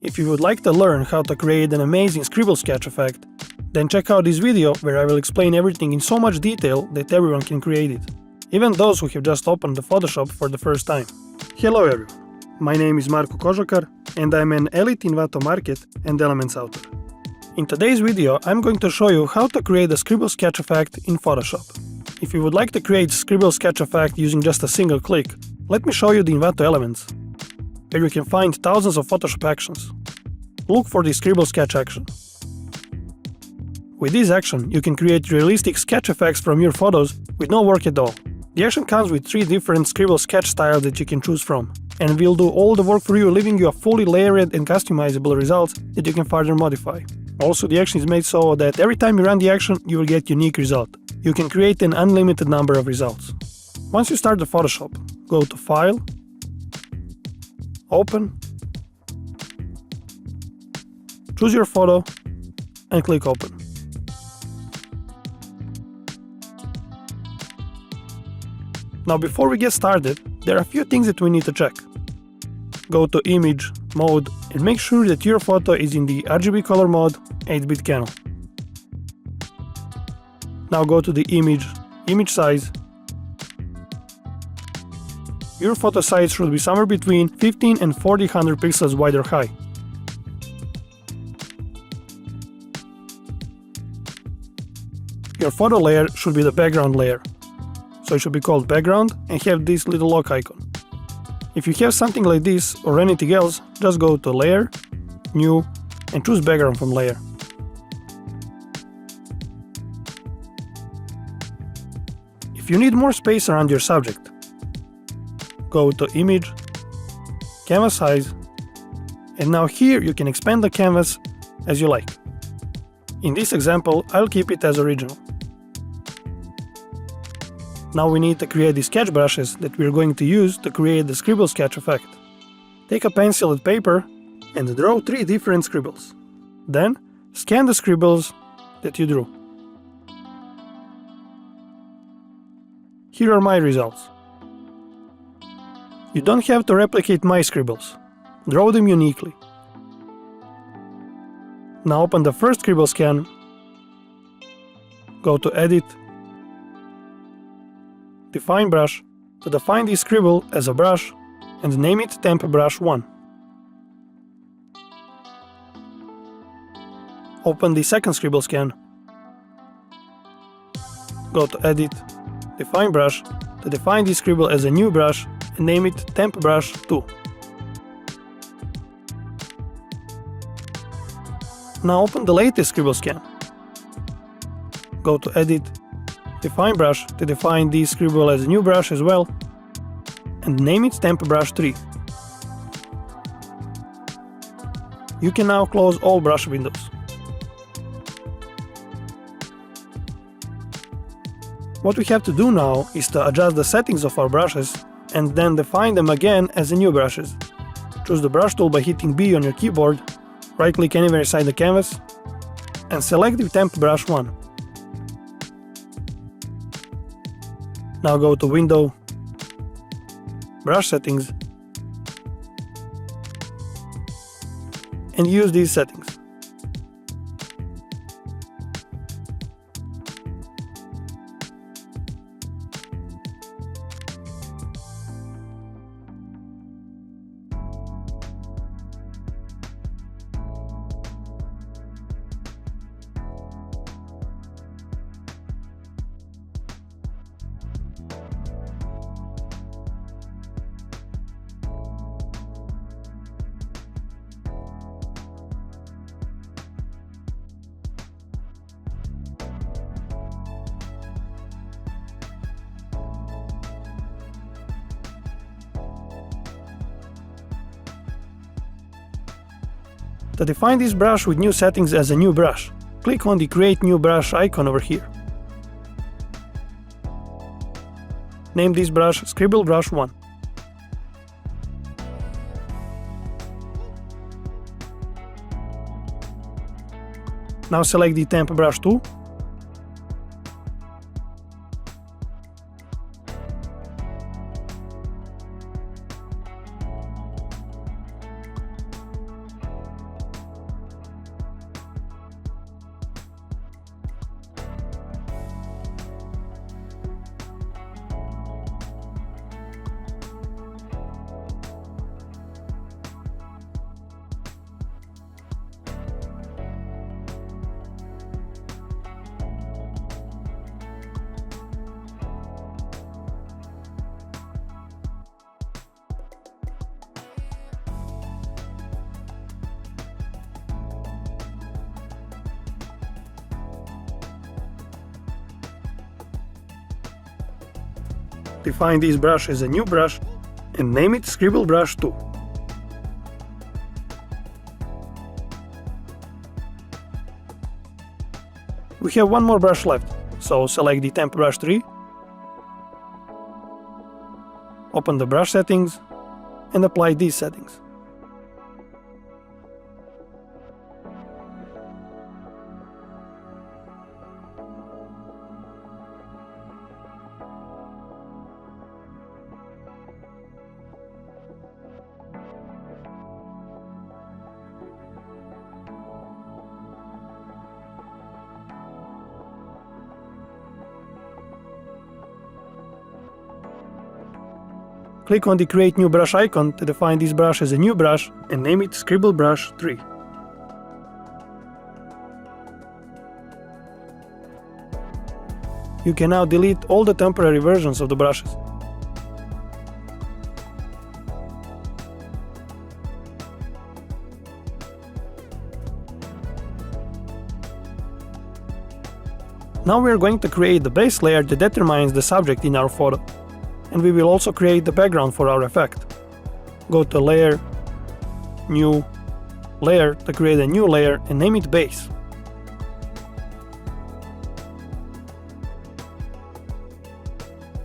If you would like to learn how to create an amazing Scribble sketch effect, then check out this video where I will explain everything in so much detail that everyone can create it, even those who have just opened the Photoshop for the first time. Hello everyone, my name is Marko Kožakar and I'm an elite Envato Market and Elements author. In today's video I'm going to show you how to create a Scribble sketch effect in Photoshop. If you would like to create Scribble sketch effect using just a single click, let me show you the Envato Elements, where you can find thousands of Photoshop actions. Look for the Scribble sketch action. With this action, you can create realistic sketch effects from your photos with no work at all. The action comes with 3 different Scribble sketch styles that you can choose from, and will do all the work for you, leaving you a fully layered and customizable results that you can further modify. Also, the action is made so that every time you run the action, you will get unique result. You can create an unlimited number of results. Once you start the Photoshop, go to File, Open, choose your photo, and click Open. Now before we get started, there are a few things that we need to check. Go to Image, Mode, and make sure that your photo is in the RGB color mode 8-bit channel. Now go to the Image Size. Your photo size should be somewhere between 15 and 4000 pixels wide or high. Your photo layer should be the background layer, so it should be called background and have this little lock icon. If you have something like this or anything else, just go to Layer, New, and choose Background from Layer. If you need more space around your subject, go to Image, Canvas Size, and now here you can expand the canvas as you like. In this example, I'll keep it as original. Now we need to create the sketch brushes that we're going to use to create the Scribble sketch effect. Take a pencil and paper and draw 3 different scribbles. Then scan the scribbles that you drew. Here are my results. You don't have to replicate my scribbles. Draw them uniquely. Now open the first Scribble scan, go to Edit, Define Brush, to define this scribble as a brush, and name it Temp Brush 1. Open the second Scribble scan, go to Edit, Define Brush, to define this scribble as a new brush, and name it Temp Brush 2. Now open the latest Scribble scan. Go to Edit, Define Brush, to define this scribble as a new brush as well, and name it Temp Brush 3. You can now close all brush windows. What we have to do now is to adjust the settings of our brushes and then define them again as the new brushes. Choose the brush tool by hitting B on your keyboard, right-click anywhere inside the canvas, and select the Temp Brush 1. Now go to Window, Brush Settings, and use these settings. To define this brush with new settings as a new brush, click on the Create New Brush icon over here. Name this brush Scribble Brush 1. Now select the Temp Brush 2. Define this brush as a new brush and name it Scribble Brush 2. We have one more brush left, so select the temp brush 3, open the brush settings, and apply these settings. Click on the Create New Brush icon to define this brush as a new brush and name it Scribble Brush 3. You can now delete all the temporary versions of the brushes. Now we are going to create the base layer that determines the subject in our photo. And we will also create the background for our effect. Go to Layer, New, Layer to create a new layer and name it Base.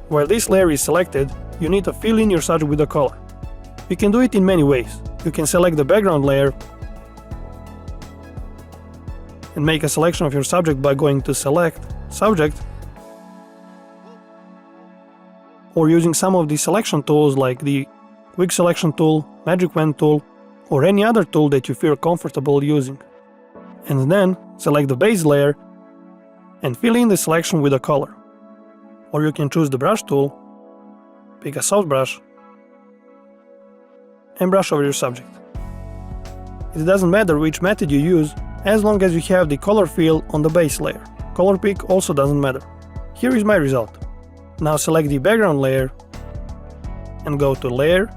While this layer is selected, you need to fill in your subject with a color. You can do it in many ways. You can select the background layer and make a selection of your subject by going to Select, Subject, or using some of the selection tools like the Quick Selection tool, Magic Wand tool, or any other tool that you feel comfortable using. And then select the base layer and fill in the selection with a color. Or you can choose the brush tool, pick a soft brush, and brush over your subject. It doesn't matter which method you use as long as you have the color fill on the base layer. Color pick also doesn't matter. Here is my result. Now select the background layer and go to Layer,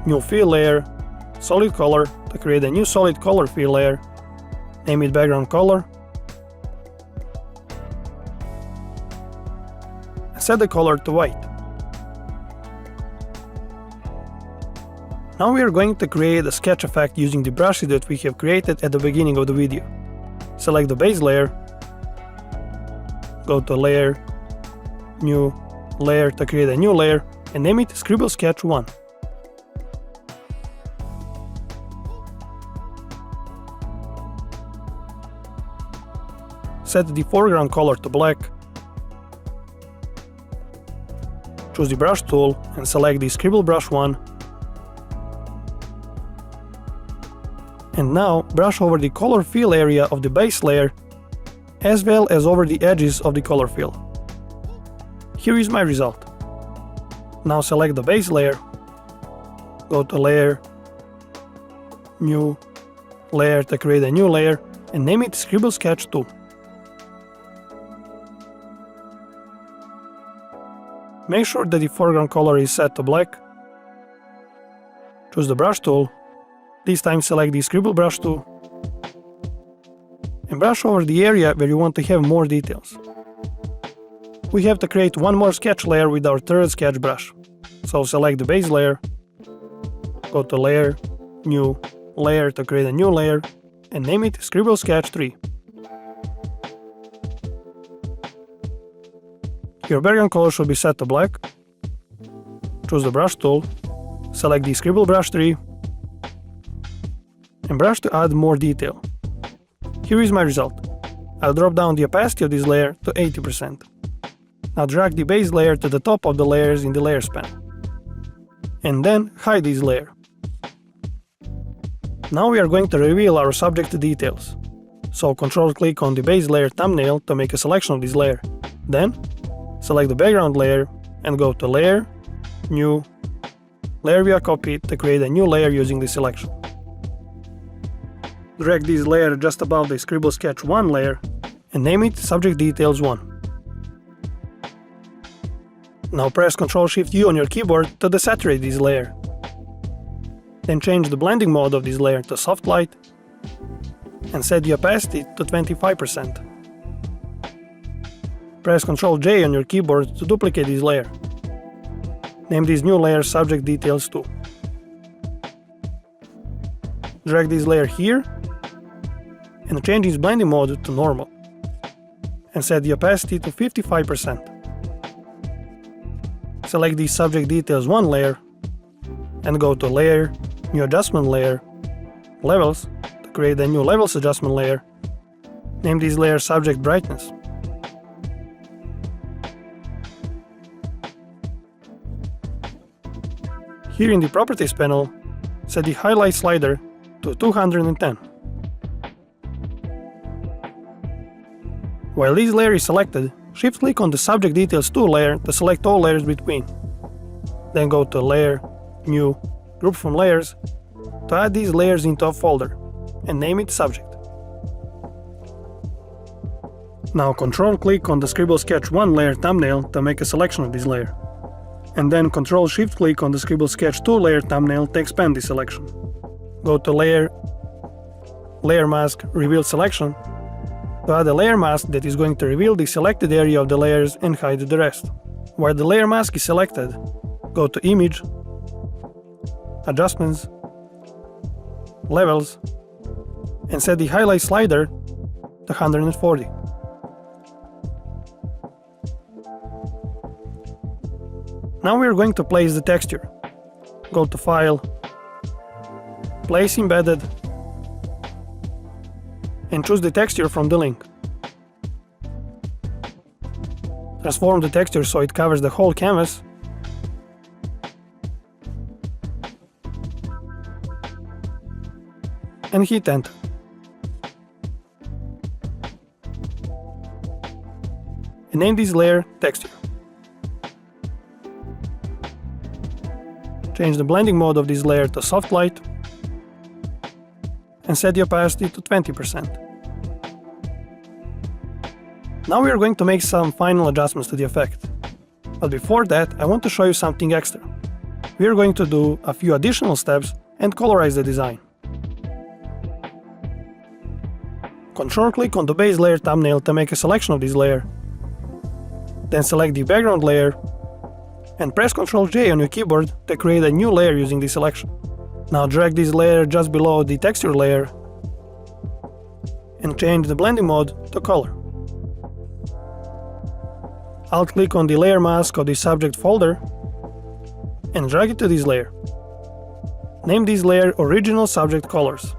New Fill Layer, Solid Color to create a new solid color fill layer. Name it Background Color. And set the color to white. Now we are going to create a sketch effect using the brushes that we have created at the beginning of the video. Select the base layer, go to Layer, New Layer to create a new layer and name it Scribble Sketch 1. Set the foreground color to black. Choose the brush tool and select the Scribble Brush 1. And now brush over the color fill area of the base layer as well as over the edges of the color fill. Here is my result. Now select the base layer, go to Layer, New Layer to create a new layer and name it Scribble Sketch 2. Make sure that the foreground color is set to black. Choose the brush tool, this time select the Scribble Brush 2 and brush over the area where you want to have more details. We have to create one more sketch layer with our third sketch brush. So select the base layer, go to Layer, New Layer to create a new layer and name it Scribble Sketch 3. Your background color should be set to black. Choose the brush tool, select the Scribble Brush 3 and brush to add more detail. Here is my result. I'll drop down the opacity of this layer to 80%. Now drag the base layer to the top of the layers in the layers pane. And then hide this layer. Now we are going to reveal our subject details. So Ctrl-click on the base layer thumbnail to make a selection of this layer. Then select the background layer and go to Layer, New, Layer via Copy to create a new layer using this selection. Drag this layer just above the Scribble Sketch 1 layer and name it Subject Details 1. Now press Ctrl-Shift-U on your keyboard to desaturate this layer. Then change the blending mode of this layer to Soft Light and set the opacity to 25%. press Ctrl J on your keyboard to duplicate this layer. Name this new layer Subject Details 2. Drag this layer here and change its blending mode to normal. And set the opacity to 55%. Select the Subject Details 1 layer and go to Layer, New Adjustment Layer, Levels to create a new Levels Adjustment layer. Name this layer Subject Brightness. Here in the Properties panel, set the Highlight slider to 210. While this layer is selected, shift-click on the Subject Details 2 layer to select all layers between. Then go to Layer, New, Group from Layers to add these layers into a folder and name it Subject. Now Ctrl-click on the Scribble Sketch 1 layer thumbnail to make a selection of this layer. And then Ctrl-Shift-click on the Scribble Sketch 2 layer thumbnail to expand this selection. Go to Layer, Layer Mask, Reveal Selection to add a layer mask that is going to reveal the selected area of the layers and hide the rest. While the layer mask is selected, go to Image, Adjustments, Levels, and set the Highlight slider to 140. Now we are going to place the texture. Go to File, Place Embedded, and choose the texture from the link. Transform the texture so it covers the whole canvas. And hit Enter. And name this layer Texture. Change the blending mode of this layer to Soft Light and set the opacity to 20%. Now we are going to make some final adjustments to the effect. But before that, I want to show you something extra. We are going to do a few additional steps and colorize the design. Ctrl-click on the base layer thumbnail to make a selection of this layer. Then select the background layer and press Ctrl J on your keyboard to create a new layer using this selection. Now drag this layer just below the texture layer and change the blending mode to color. Alt-click on the layer mask of the subject folder and drag it to this layer. Name this layer Original Subject Colors.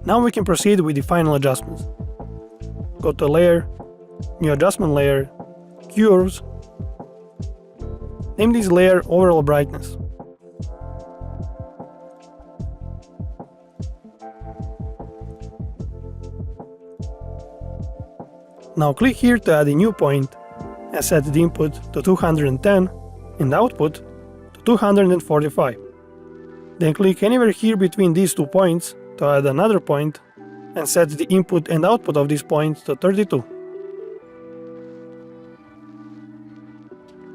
Now we can proceed with the final adjustments. Go to Layer, New Adjustment Layer, Curves. Name this layer Overall Brightness. Now click here to add a new point and set the input to 210 and output to 245. Then click anywhere here between these 2 points to add another point and set the input and output of this point to 32.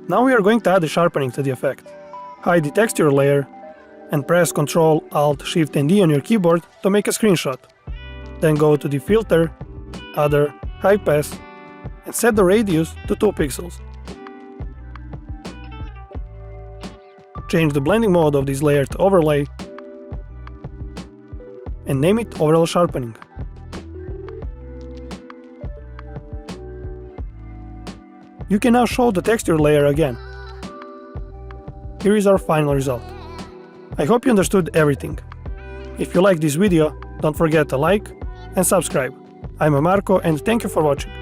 Now we are going to add a sharpening to the effect. Hide the texture layer and press Ctrl, Alt, Shift and D on your keyboard to make a screenshot. Then go to the Filter, Other, High Pass and set the radius to 2 pixels. Change the blending mode of this layer to Overlay and name it Overall Sharpening. You can now show the texture layer again. Here is our final result. I hope you understood everything. If you liked this video, don't forget to like and subscribe. I'm Marco and thank you for watching.